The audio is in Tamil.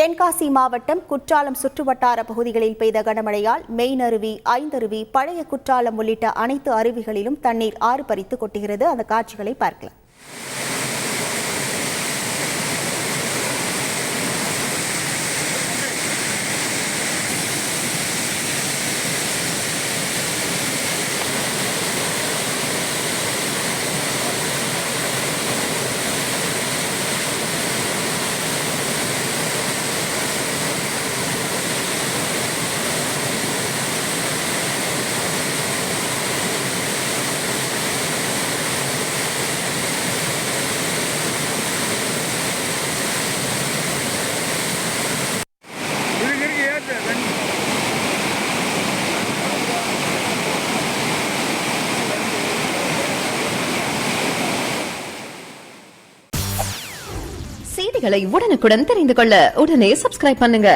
தென்காசி மாவட்டம் குற்றாலம் சுற்றுவட்டார பகுதிகளில் பெய்த கனமழையால் மெயினருவி, ஐந்தருவி, பழைய குற்றாலம் உள்ளிட்ட அனைத்து அருவிகளிலும் தண்ணீர் ஆர்ப்பரித்து கொட்டுகிறது. அந்த காட்சிகளை பார்க்கலாம். செய்திகளை உடனுக்குடன் தெரிந்து கொள்ள உடனே சப்ஸ்கிரைப் பண்ணுங்க.